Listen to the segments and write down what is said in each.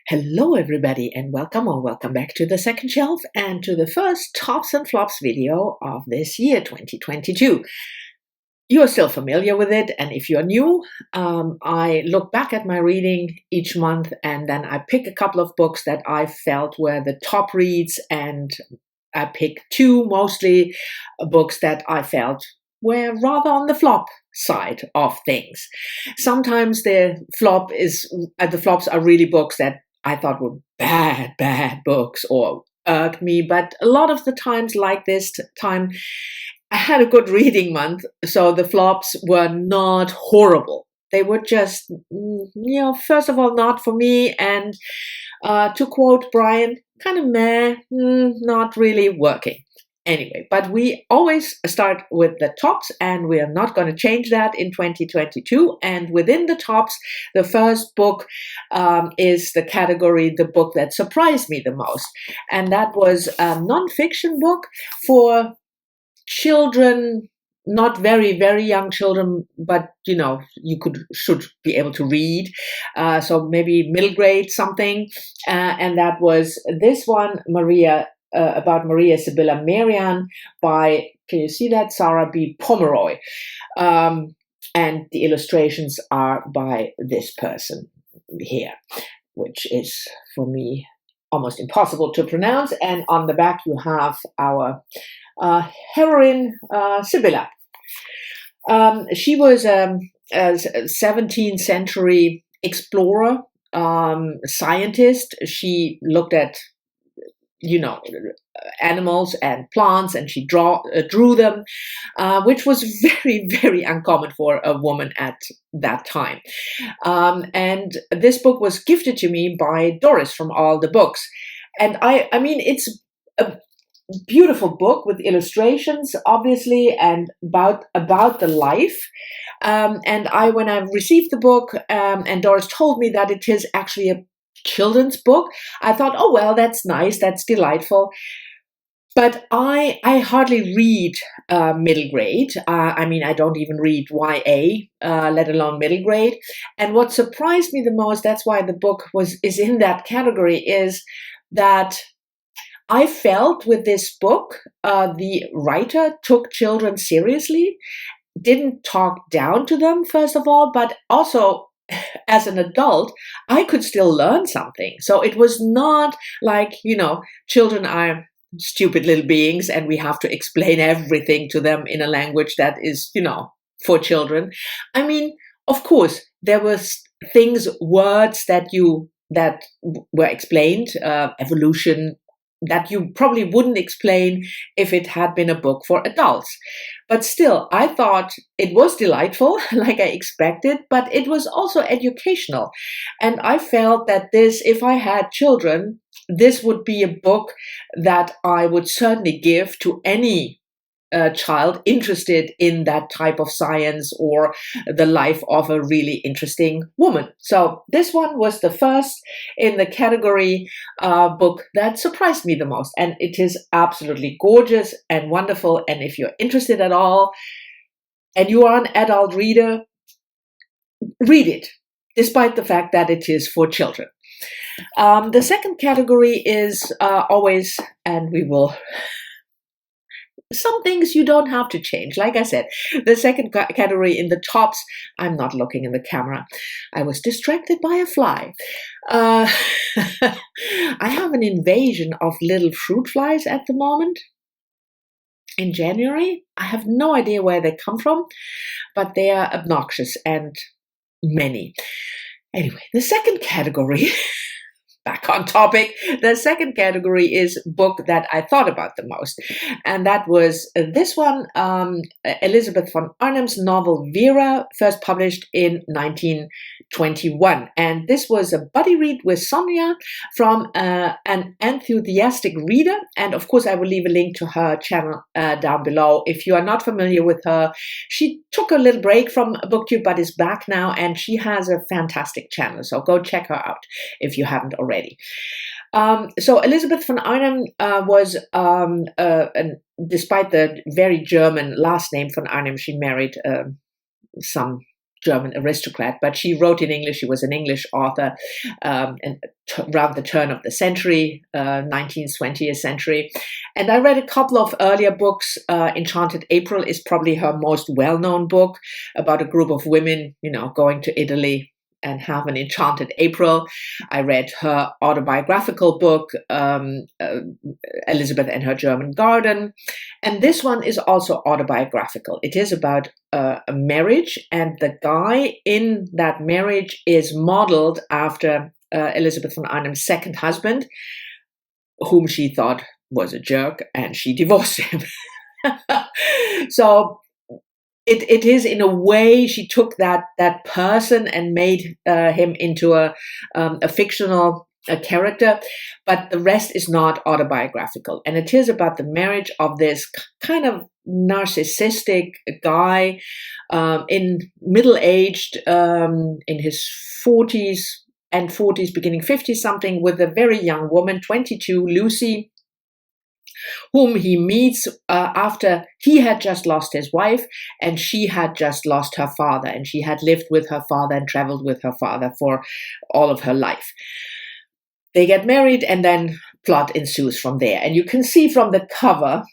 Hello everybody and welcome back to the second shelf and to the first tops and flops video of this year 2022. You're still familiar with it, and if you're new, I look back at my reading each month and then I pick a couple of books that I felt were the top reads, and I pick two mostly books that I felt were rather on the flop side of things. Sometimes the flops are really books that I thought were bad books or irked me, but a lot of the times, like this time, I had a good reading month, so the flops were not horrible. They were just, first of all, not for me, and to quote Brian, kind of meh, not really working. Anyway, but we always start with the tops, and we are not going to change that in 2022. And within the tops, the first book is the category, the book that surprised me the most. And that was a nonfiction book for children, not very, very young children, but, you should be able to read. So maybe middle grade something. And that was this one, about Maria Sibylla Merian by, can you see that, Sarah B. Pomeroy. And the illustrations are by this person here, which is, for me, almost impossible to pronounce. And on the back you have our heroine, Sibylla. She was a 17th century explorer, scientist. She looked at animals and plants, and she drew them, which was very, very uncommon for a woman at that time. And this book was gifted to me by Doris from All the Books. And I mean, it's a beautiful book with illustrations, obviously, and about the life. And when I received the book, and Doris told me that it is actually a children's book, I thought, oh well, that's nice, that's delightful. But I hardly read middle grade. I don't even read YA, let alone middle grade. And what surprised me the most, that's why the book is in that category, is that I felt with this book, the writer took children seriously, didn't talk down to them, first of all, but also as an adult, I could still learn something. So it was not like, children are stupid little beings and we have to explain everything to them in a language that is, for children. I mean, of course, there were words that were explained, evolution, that you probably wouldn't explain if it had been a book for adults. But still, I thought it was delightful, like I expected, but it was also educational. And I felt that if I had children, this would be a book that I would certainly give to any child interested in that type of science or the life of a really interesting woman. So this one was the first in the category book that surprised me the most, and it is absolutely gorgeous and wonderful. And if you're interested at all and you are an adult reader, read it, despite the fact that it is for children. The second category is always, and we will, some things you don't have to change. Like I said, the second category in the tops, I'm not looking in the camera. I was distracted by a fly. I have an invasion of little fruit flies at the moment. In January, I have no idea where they come from, but they are obnoxious and many. Anyway, the second category, back on topic, the second category is book that I thought about the most. And that was this one, Elizabeth von Arnhem's novel Vera, first published in 1921. And this was a buddy read with Sonya from an enthusiastic reader. And of course, I will leave a link to her channel down below. If you are not familiar with her, she took a little break from BookTube, but is back now. And she has a fantastic channel. So go check her out if you haven't already. So Elizabeth von Arnhem was, despite the very German last name von Arnhem, she married some German aristocrat, but she wrote in English. She was an English author and around the turn of the century, 19th, 20th century. And I read a couple of earlier books. Enchanted April is probably her most well-known book, about a group of women, going to Italy and have an enchanted April. I read her autobiographical book, Elizabeth and Her German Garden. And this one is also autobiographical. It is about a marriage, and the guy in that marriage is modeled after Elizabeth von Arnhem's second husband, whom she thought was a jerk, and she divorced him. So it is, in a way, she took that person and made him into a fictional character, but the rest is not autobiographical. And it is about the marriage of this kind of narcissistic guy, in middle-aged, in his 40s and 40s, beginning 50-something, with a very young woman, 22, Lucy, whom he meets after he had just lost his wife, and she had just lost her father, and she had lived with her father and traveled with her father for all of her life. They get married, and then plot ensues from there. And you can see from the cover,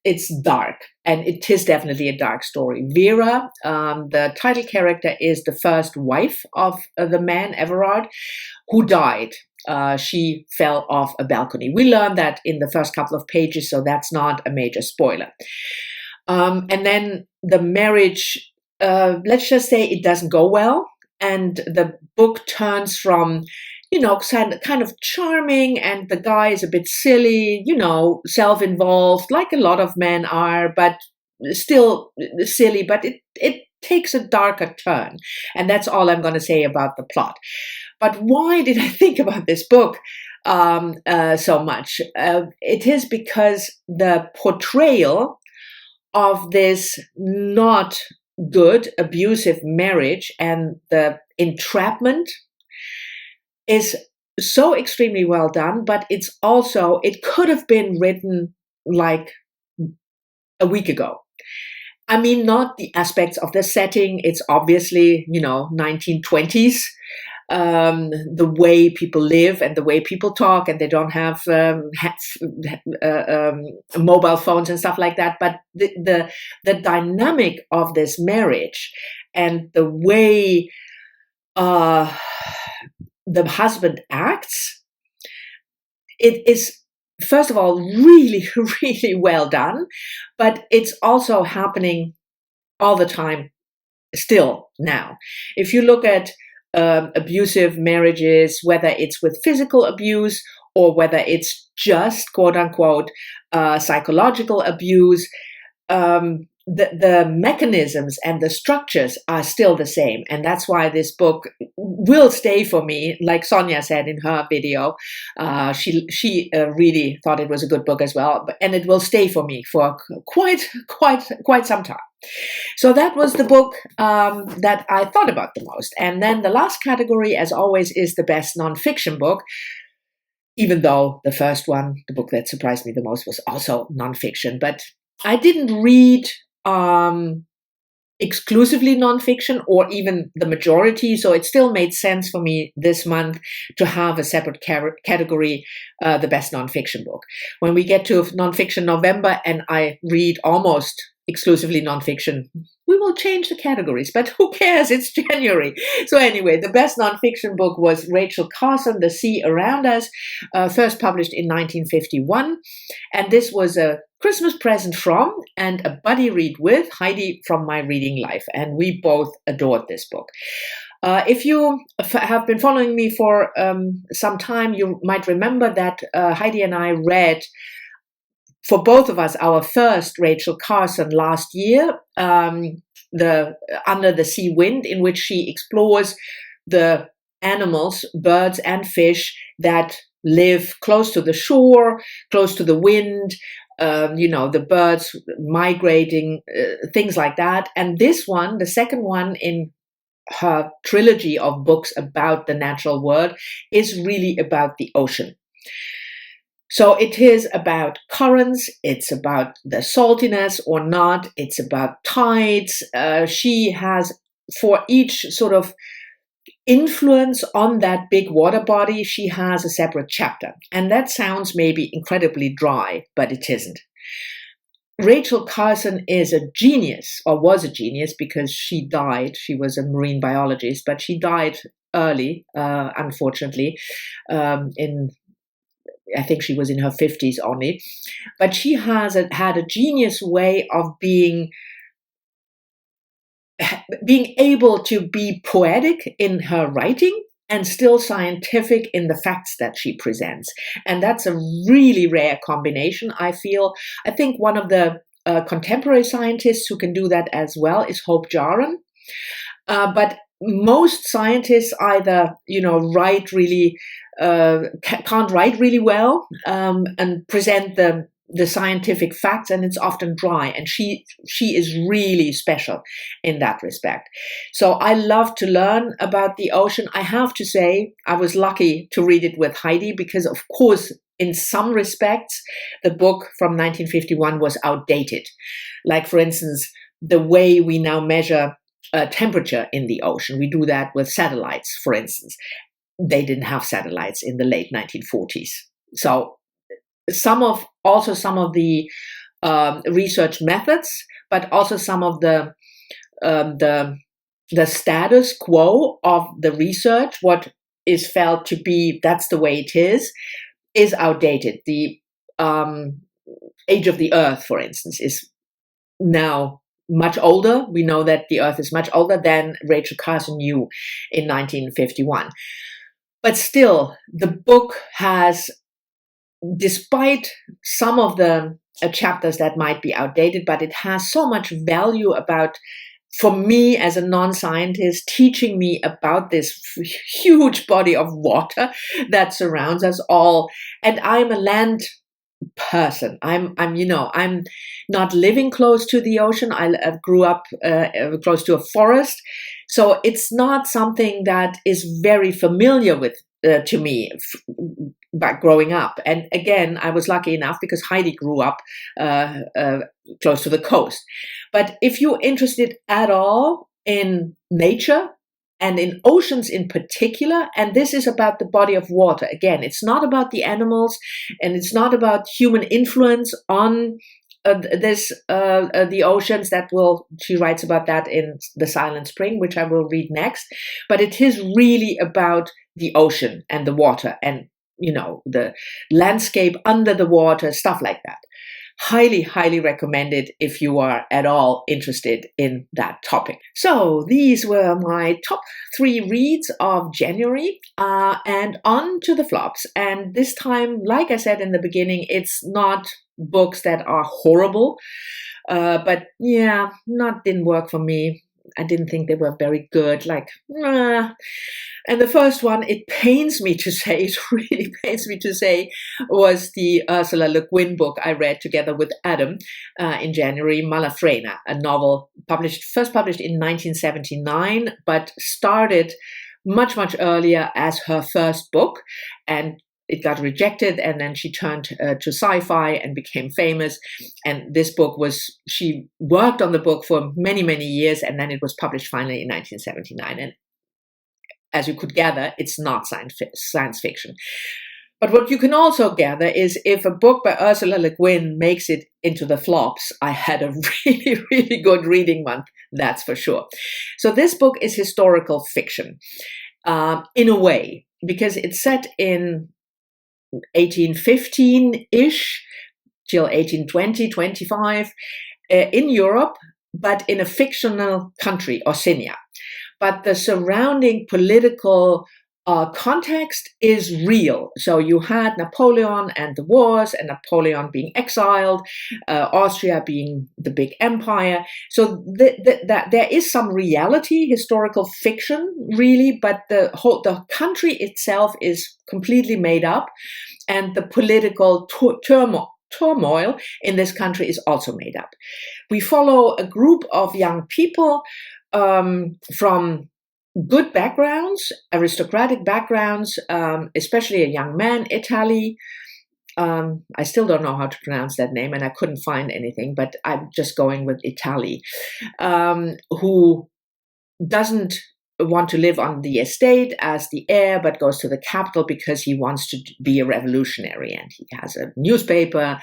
it's dark, and it is definitely a dark story. Vera, the title character, is the first wife of the man, Everard, who died. She fell off a balcony. We learned that in the first couple of pages, so that's not a major spoiler. And then the marriage, let's just say it doesn't go well, and the book turns from, kind of charming, and the guy is a bit silly, self-involved, like a lot of men are, but still silly, but it takes a darker turn. And that's all I'm going to say about the plot. But why did I think about this book so much? It is because the portrayal of this not good, abusive marriage and the entrapment is so extremely well done, but it could have been written like a week ago. I mean, not the aspects of the setting. It's obviously, 1920s. The way people live and the way people talk, and they don't have mobile phones and stuff like that. But the dynamic of this marriage and the way the husband acts, it is, first of all, really, really well done, but it's also happening all the time still now. If you look at abusive marriages, whether it's with physical abuse or whether it's just, quote unquote, psychological abuse, the mechanisms and the structures are still the same. And that's why this book will stay for me. Like Sonya said in her video, she really thought it was a good book as well, and it will stay for me for quite some time. So that was the book that I thought about the most. And then the last category, as always, is the best nonfiction book, even though the first one, the book that surprised me the most, was also nonfiction. But I didn't read exclusively nonfiction, or even the majority, so it still made sense for me this month to have a separate category, the best nonfiction book. When we get to nonfiction November and I read almost exclusively nonfiction, we will change the categories, but who cares? It's January. So anyway, the best nonfiction book was Rachel Carson, The Sea Around Us, first published in 1951. And this was a Christmas present from and a buddy read with Heidi from my reading life. And we both adored this book. If you have been following me for some time, you might remember that Heidi and I read, for both of us, our first Rachel Carson last year, the Under the Sea Wind, in which she explores the animals, birds and fish, that live close to the shore, close to the wind, the birds migrating, things like that. And this one, the second one in her trilogy of books about the natural world, is really about the ocean. So it is about currents, it's about the saltiness or not, it's about tides. She has for each sort of influence on that big water body, she has a separate chapter. And that sounds maybe incredibly dry, but it isn't. Rachel Carson is a genius, or was a genius, because she died. She was a marine biologist, but she died early, unfortunately, I think she was in her 50s only. But she has had a genius way of being able to be poetic in her writing and still scientific in the facts that she presents. And that's a really rare combination, I feel. I think one of the contemporary scientists who can do that as well is Hope Jahren. But most scientists either, write really, can't write really well and present the scientific facts, and it's often dry. And she is really special in that respect. So I love to learn about the ocean. I have to say, I was lucky to read it with Heidi because, of course, in some respects, the book from 1951 was outdated. Like, for instance, the way we now measure temperature in the ocean. We do that with satellites, for instance. They didn't have satellites in the late 1940s. So some of the research methods, but also some of the status quo of the research, what is felt to be that's the way it is outdated. The age of the Earth, for instance, is now much older. We know that the Earth is much older than Rachel Carson knew in 1951. But still, the book has, despite some of the chapters that might be outdated, but it has so much value about, for me as a non-scientist, teaching me about this huge body of water that surrounds us all. And I'm a land person. I'm not living close to the ocean. I grew up close to a forest. So it's not something that is very familiar with to me back growing up. And again, I was lucky enough because Heidi grew up close to the coast. But if you're interested at all in nature and in oceans in particular, and this is about the body of water, again, it's not about the animals and it's not about human influence on the oceans. She writes about that in The Silent Spring, which I will read next. But it is really about the ocean and the water and, the landscape under the water, stuff like that. Highly, highly recommended if you are at all interested in that topic. So these were my top 3 reads of January, and on to the flops. And this time, like I said in the beginning, it's not books that are horrible, but yeah, didn't work for me. I didn't think they were very good. And the first one, it pains me to say, it really pains me to say, was the Ursula Le Guin book I read together with Adam in January, Malafrena, a novel first published in 1979, but started much, much earlier as her first book. And it got rejected, and then she turned to sci-fi and became famous. And this book she worked on the book for many, many years, and then it was published finally in 1979. And as you could gather, it's not science fiction. But what you can also gather is if a book by Ursula Le Guin makes it into the flops, I had a really, really good reading month, that's for sure. So this book is historical fiction in a way, because it's set in 1815-ish till 1820, 25 in Europe, but in a fictional country, Orsina. But the surrounding political context is real. So you had Napoleon and the wars, and Napoleon being exiled, Austria being the big empire. So there is some reality, historical fiction, really, but the country itself is completely made up, and the political turmoil in this country is also made up. We follow a group of young people from good backgrounds, aristocratic backgrounds, especially a young man, Italy. I still don't know how to pronounce that name, and I couldn't find anything, but I'm just going with Italy, who doesn't want to live on the estate as the heir, but goes to the capital because he wants to be a revolutionary, and he has a newspaper,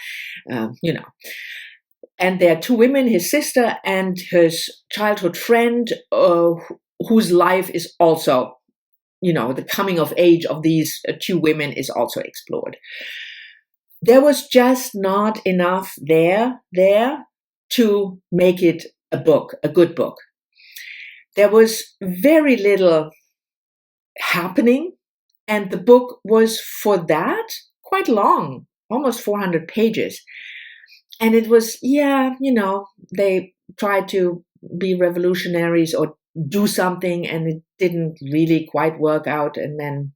And there are two women, his sister and his childhood friend, whose life is also, the coming of age of these two women is also explored. There was just not enough there to make it a book, a good book. There was very little happening, and the book was, for that, quite long, almost 400 pages. And it was, they tried to be revolutionaries or do something, and it didn't really quite work out. And then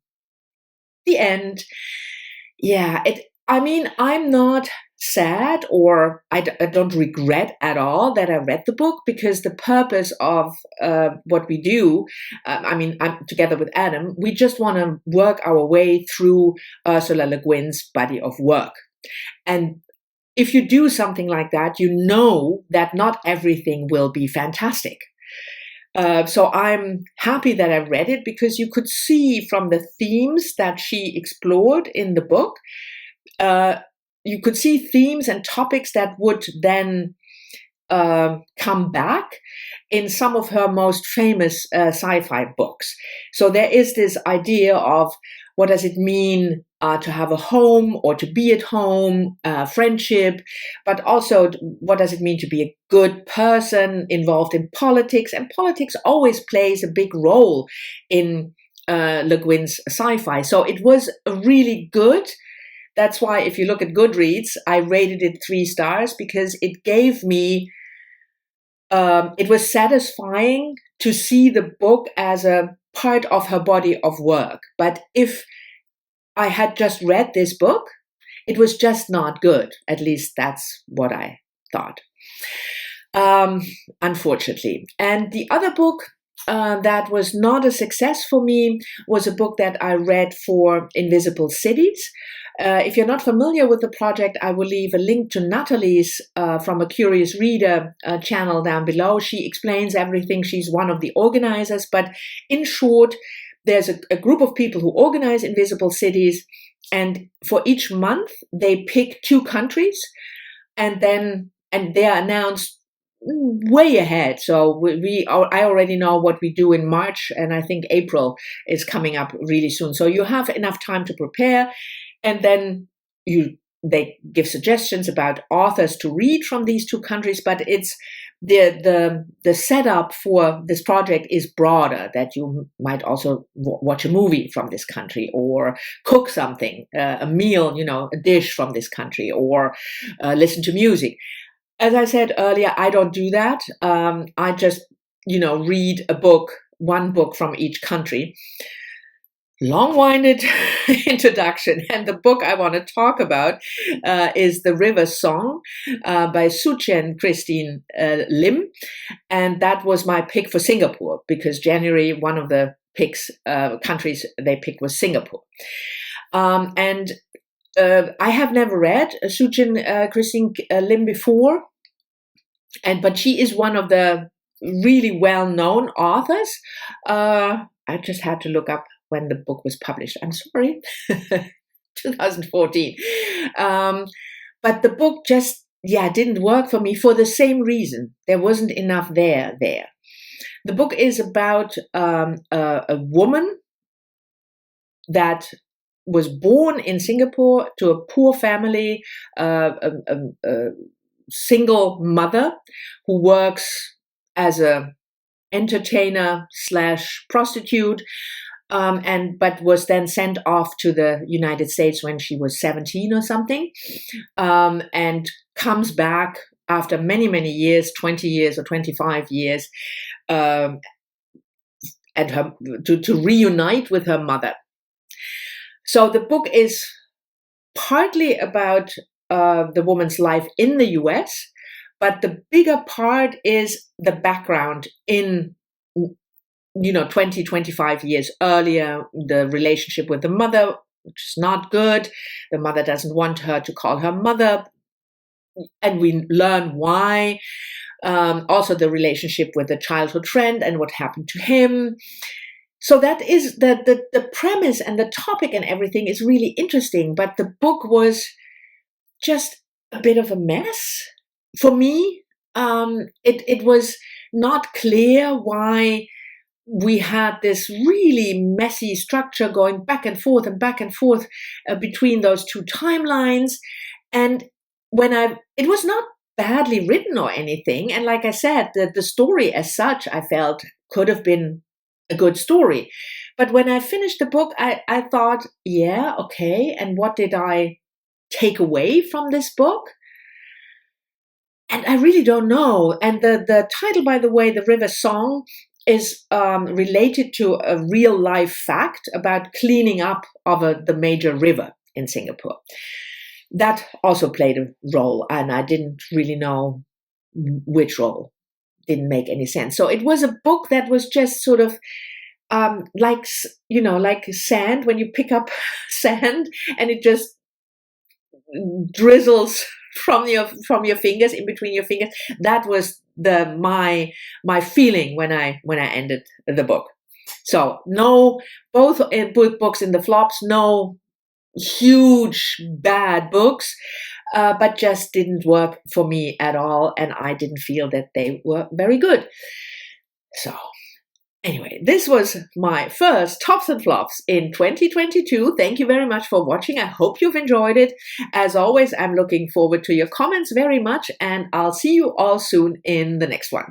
the end, I'm not sad, or I don't regret at all that I read the book, because the purpose of what we do, I'm together with Adam, we just want to work our way through Ursula Le Guin's body of work. And if you do something like that, you know that not everything will be fantastic. So I'm happy that I read it, because you could see from the themes that she explored in the book, you could see themes and topics that would then come back in some of her most famous sci-fi books. So there is this idea of what does it mean to have a home or to be at home, friendship, but also what does it mean to be a good person involved in politics. And politics always plays a big role in Le Guin's sci-fi. So it was really good. That's why if you look at Goodreads, I rated it 3 stars, because it gave me, it was satisfying to see the book as a part of her body of work. But if I had just read this book, it was just not good. At least that's what I thought, unfortunately. And the other book that was not a success for me was a book that I read for Invisible Cities. If you're not familiar with the project, I will leave a link to Natalie's from a Curious Reader channel down below. She explains everything. She's one of the organizers. But in short, there's a group of people who organize Invisible Cities. And for each month, they pick 2 countries. And they are announced way ahead. So I already know what we do in March. And I think April is coming up really soon. So you have enough time to prepare. And then they give suggestions about authors to read from these 2 countries, but it's the setup for this project is broader, that you might also watch a movie from this country, or cook something, a meal, a dish from this country, or listen to music. As I said earlier, I don't do that. I just, read one book from each country. Long-winded introduction, and the book I want to talk about is The River Song by Suchen Christine Lim, and that was my pick for Singapore, because January, one of the countries they picked was Singapore. And I have never read Suchen Christine Lim before, but she is one of the really well-known authors. I just had to look up when the book was published. I'm sorry, 2014. But the book just, didn't work for me for the same reason. There wasn't enough there. The book is about a woman that was born in Singapore to a poor family, a single mother who works as a entertainer / prostitute, but was then sent off to the United States when she was 17 or something, and comes back after many, many years, 20 years or 25 years, and to reunite with her mother. So the book is partly about the woman's life in the US, but the bigger part is the background in 20, 25 years earlier, the relationship with the mother, which is not good. The mother doesn't want her to call her mother, and we learn why. Also the relationship with the childhood friend and what happened to him. So that is the premise and the topic and everything is really interesting, but the book was just a bit of a mess for me. It was not clear why we had this really messy structure going back and forth between those two timelines. And it was not badly written or anything. And like I said, the story as such, I felt could have been a good story. But when I finished the book, I thought, yeah, okay. And what did I take away from this book? And I really don't know. And the title, by the way, The River Song, is related to a real life fact about cleaning up of the major river in Singapore. That also played a role, and I didn't really know which role. Didn't make any sense. So it was a book that was just sort of like sand, when you pick up sand and it just drizzles from your fingers, in between your fingers. That was my feeling when I ended the book. So no, both books in the flops, no huge bad books, but just didn't work for me at all, and I didn't feel that they were very good. So anyway, this was my first tops and flops in 2022. Thank you very much for watching. I hope you've enjoyed it. As always, I'm looking forward to your comments very much, and I'll see you all soon in the next one.